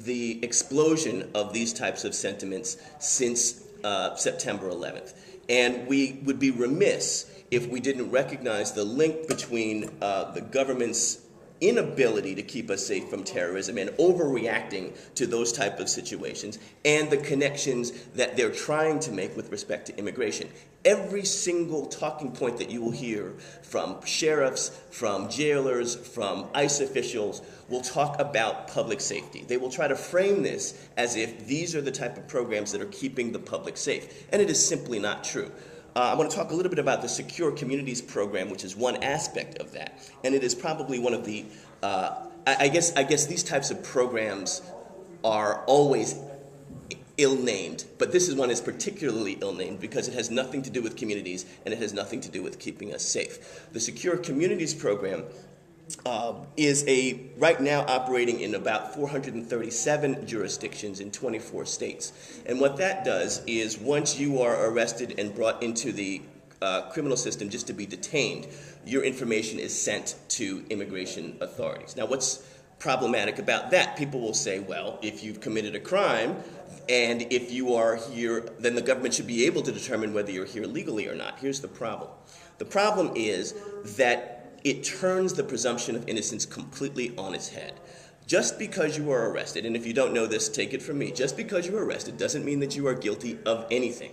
the explosion of these types of sentiments since September 11th. And we would be remiss if we didn't recognize the link between the government's inability to keep us safe from terrorism and overreacting to those type of situations and the connections that they're trying to make with respect to immigration. Every single talking point that you will hear from sheriffs, from jailers, from ICE officials will talk about public safety. They will try to frame this as if these are the type of programs that are keeping the public safe, and it is simply not true. I want to talk a little bit about the Secure Communities program, which is one aspect of that, and it is probably one of the, I guess these types of programs are always ill-named, but this is one that's particularly ill-named because it has nothing to do with communities and it has nothing to do with keeping us safe. The Secure Communities program is right now operating in about 437 jurisdictions in 24 states. And what that does is once you are arrested and brought into the criminal system just to be detained, your information is sent to immigration authorities. Now, what's problematic about that? People will say, well, if you've committed a crime and if you are here, then the government should be able to determine whether you're here legally or not. Here's the problem. The problem is that it turns the presumption of innocence completely on its head. Just because you are arrested, and if you don't know this, take it from me, just because you are arrested doesn't mean that you are guilty of anything.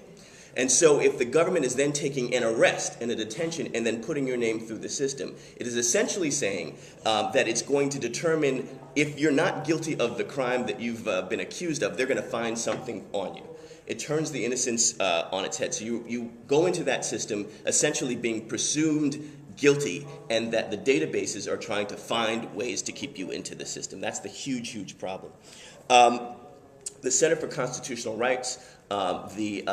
And so if the government is then taking an arrest and a detention and then putting your name through the system, it is essentially saying that it's going to determine if you're not guilty of the crime that you've been accused of, they're going to find something on you. It turns the innocence on its head. So you go into that system essentially being presumed guilty, and that the databases are trying to find ways to keep you into the system. That's the huge, huge problem. The Center for Constitutional Rights, the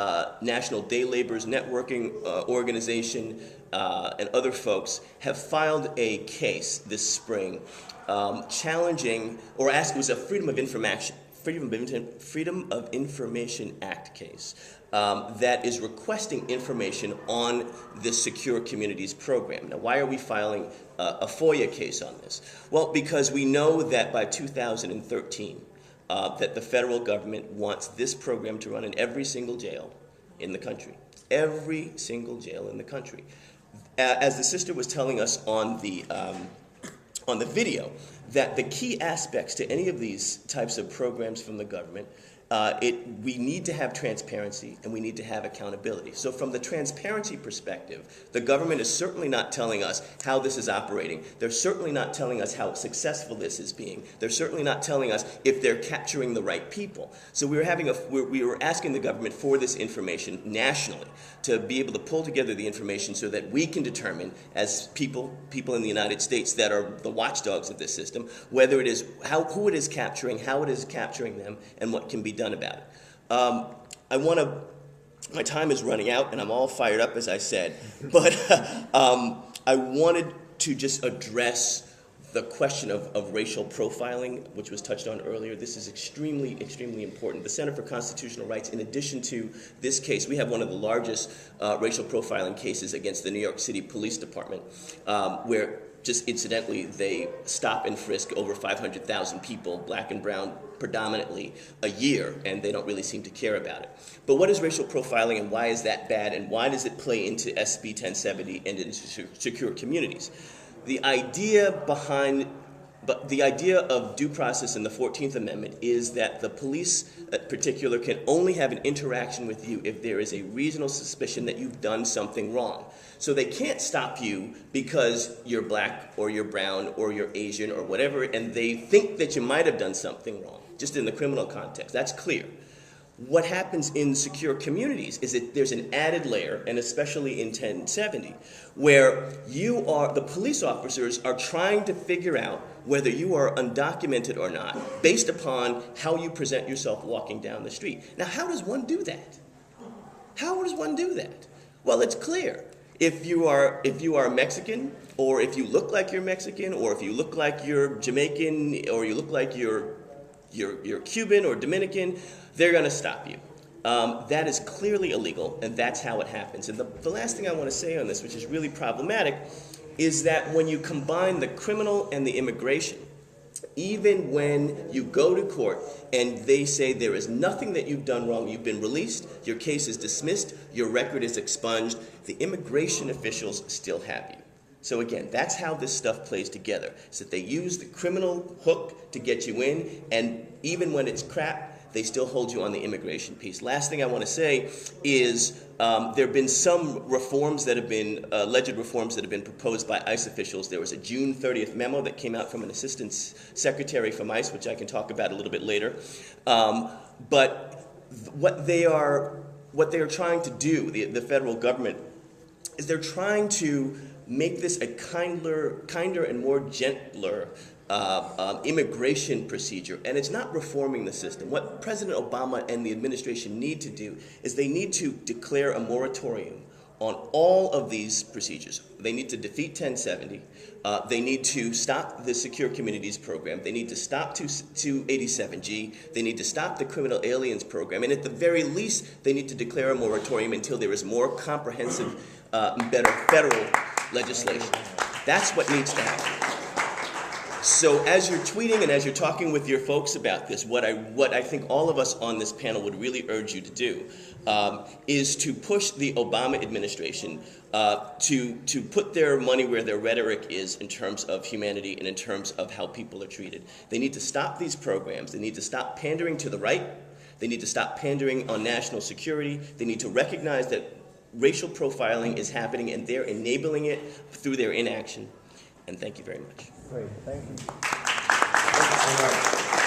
National Day Laborers Networking Organization, and other folks have filed a case this spring challenging, or asking, it was a Freedom of Information Act case that is requesting information on the Secure Communities program. Now, why are we filing a FOIA case on this? Well, because we know that by 2013, that the federal government wants this program to run in every single jail in the country. Every single jail in the country. As the sister was telling us on the video, that the key aspects to any of these types of programs from the government, we need to have transparency and we need to have accountability. So from the transparency perspective, the government is certainly not telling us how this is operating. They're certainly not telling us how successful this is being. They're certainly not telling us if they're capturing the right people. So we were asking the government for this information nationally to be able to pull together the information so that we can determine, as people in the United States that are the watchdogs of this system, whether it is who it is capturing, how it is capturing them, and what can be done about it. My time is running out, and I'm all fired up, as I said, but I wanted to just address the question of racial profiling, which was touched on earlier. This is extremely, extremely important. The Center for Constitutional Rights, in addition to this case, we have one of the largest racial profiling cases against the New York City Police Department, where just incidentally, they stop and frisk over 500,000 people, black and brown predominantly, a year, and they don't really seem to care about it. But what is racial profiling, and why is that bad, and why does it play into SB 1070 and into Secure Communities? The idea of due process in the 14th Amendment is that the police, in particular, can only have an interaction with you if there is a reasonable suspicion that you've done something wrong. So they can't stop you because you're black or you're brown or you're Asian or whatever, and they think that you might have done something wrong, just in the criminal context. That's clear. What happens in Secure Communities is that there's an added layer, and especially in 1070, where the police officers are trying to figure out whether you are undocumented or not, based upon how you present yourself walking down the street. Now, how does one do that? How does one do that? Well, it's clear. If you are Mexican, or if you look like you're Mexican, or if you look like you're Jamaican, or you look like you're Cuban or Dominican, they're going to stop you. That is clearly illegal, and that's how it happens. And the last thing I want to say on this, which is really problematic, is that when you combine the criminal and the immigration, Even when you go to court and they say there is nothing that you've done wrong, you've been released, your case is dismissed, your record is expunged, the immigration officials still have you. So again, that's how this stuff plays together. Is that they use the criminal hook to get you in, and even when it's crap, they still hold you on the immigration piece. Last thing I want to say is there have been some reforms that have been, alleged reforms that have been proposed by ICE officials. There was a June 30th memo that came out from an assistant secretary from ICE, which I can talk about a little bit later. But what they are trying to do, the federal government, is they're trying to make this a kinder and more gentler immigration procedure, and it's not reforming the system. What President Obama and the administration need to do is they need to declare a moratorium on all of these procedures. They need to defeat 1070. They need to stop the Secure Communities program. They need to stop 287G. They need to stop the Criminal Aliens program. And at the very least, they need to declare a moratorium until there is more comprehensive, better federal legislation. That's what needs to happen. So as you're tweeting and as you're talking with your folks about this, what I think all of us on this panel would really urge you to do is to push the Obama administration to put their money where their rhetoric is in terms of humanity and in terms of how people are treated. They need to stop these programs. They need to stop pandering to the right. They need to stop pandering on national security. They need to recognize that racial profiling is happening and they're enabling it through their inaction. And thank you very much. Great, thank you. Thank you so much.